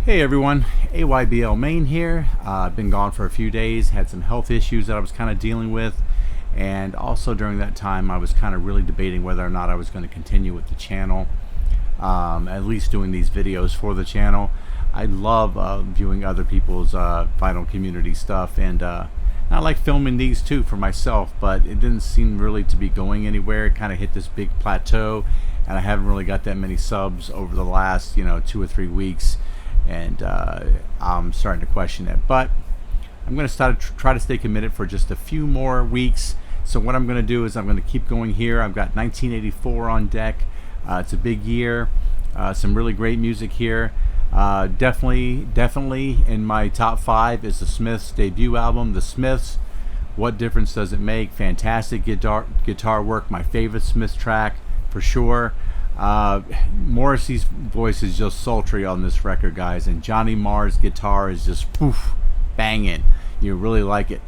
Hey everyone, AYBL Main here. I've been gone for a few days, had some health issues that I was kind of dealing with, and also during that time I was kind of really debating whether or not I was going to continue with the channel, at least doing these videos for the channel. I love viewing other people's vinyl community stuff, and I like filming these too for myself, but it didn't seem really to be going anywhere. It kind of hit this big plateau, and I haven't really got that many subs over the last 2 or 3 weeks. And I'm starting to question it, but I'm going to try to stay committed for just a few more weeks. So what I'm going to do is I'm going to keep going here. I've got 1984 on deck. It's a big year. Some really great music here. Definitely in my top 5 is the Smiths' debut album, The Smiths. What Difference Does It Make? Fantastic guitar work. My favorite Smiths track for sure. Morrissey's voice is just sultry on this record, guys, and Johnny Marr's guitar is just poof, banging. You really like it.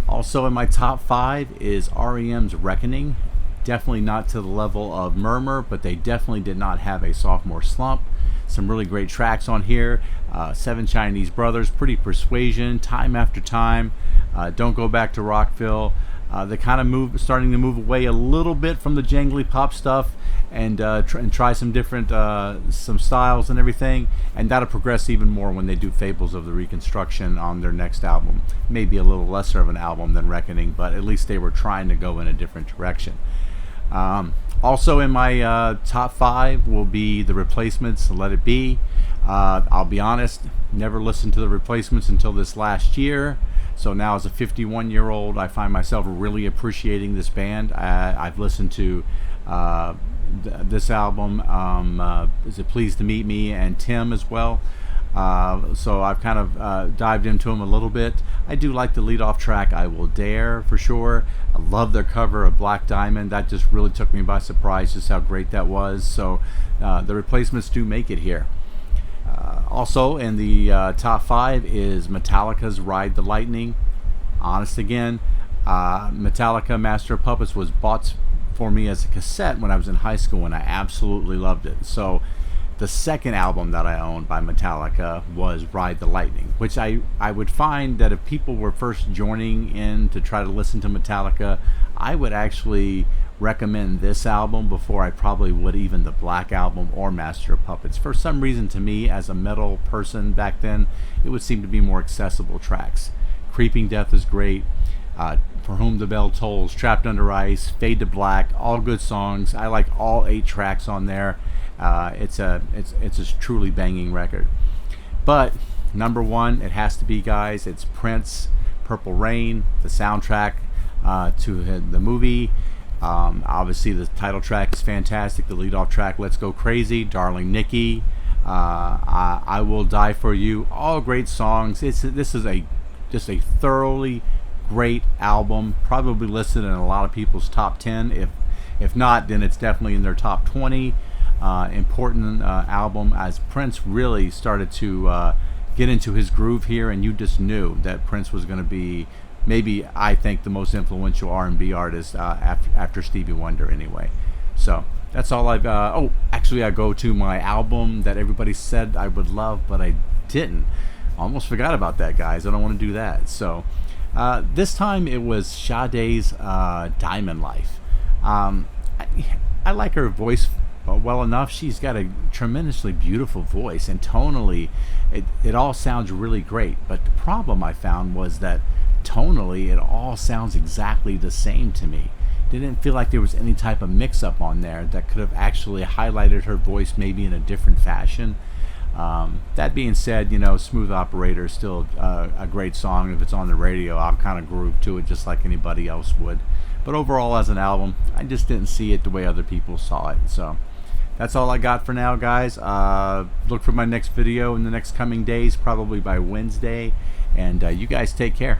Also in my top 5 is REM's Reckoning. Definitely not to the level of Murmur, but they definitely did not have a sophomore slump. Some really great tracks on here. Seven Chinese Brothers, Pretty Persuasion, Time After Time, Don't Go Back to Rockville. They kind of starting to move away a little bit from the jangly pop stuff, and try some different some styles and everything, and that'll progress even more when they do Fables of the Reconstruction on their next album. Maybe a little lesser of an album than Reckoning, but at least they were trying to go in a different direction. Also in my top 5 will be the Replacements, Let It Be. I'll be honest, never listened to the Replacements until this last year. So now as a 51-year-old, I find myself really appreciating this band. I've listened to this album, is it Pleased to Meet Me, and Tim as well. So I've kind of dived into them a little bit. I do like the lead-off track, I Will Dare, for sure. I love their cover of Black Diamond. That just really took me by surprise, just how great that was. So the Replacements do make it here. Also in the top 5 is Metallica's Ride the Lightning. Honest again, Metallica Master of Puppets was bought for me as a cassette when I was in high school, and I absolutely loved it. So the second album that I owned by Metallica was Ride the Lightning, which I would find that if people were first joining in to try to listen to Metallica, I would actually recommend this album before I probably would even the Black Album or Master of Puppets. For some reason, to me as a metal person back then, it would seem to be more accessible tracks. Creeping Death is great. For Whom the Bell Tolls, Trapped Under Ice, Fade to Black, all good songs. I like all 8 tracks on there. It's a truly banging record. But number 1, it has to be, guys, it's Prince, Purple Rain, the soundtrack to the movie. Obviously the title track is fantastic. The lead-off track, Let's Go Crazy, Darling Nikki, I Will Die For You, all great songs. This is just a thoroughly great album, probably listed in a lot of people's top 10. If not, then it's definitely in their top 20. Important album, as Prince really started to get into his groove here, and you just knew that Prince was going to be, maybe, I think, the most influential R&B artist after Stevie Wonder anyway. So that's all I've actually I go to my album that everybody said I would love, but I didn't. Almost forgot about that, guys. I don't want to do that. So this time it was Sade's Diamond Life. I like her voice well enough. She's got a tremendously beautiful voice, and tonally it all sounds really great. But the problem I found was that tonally it all sounds exactly the same to me. Didn't feel like there was any type of mix-up on there that could have actually highlighted her voice maybe in a different fashion. That being said, Smooth Operator is still a great song. If it's on the radio, I'll kind of groove to it just like anybody else would. But overall, as an album, I just didn't see it the way other people saw it. So that's all I got for now, guys. Look for my next video in the next coming days, probably by Wednesday. And you guys take care.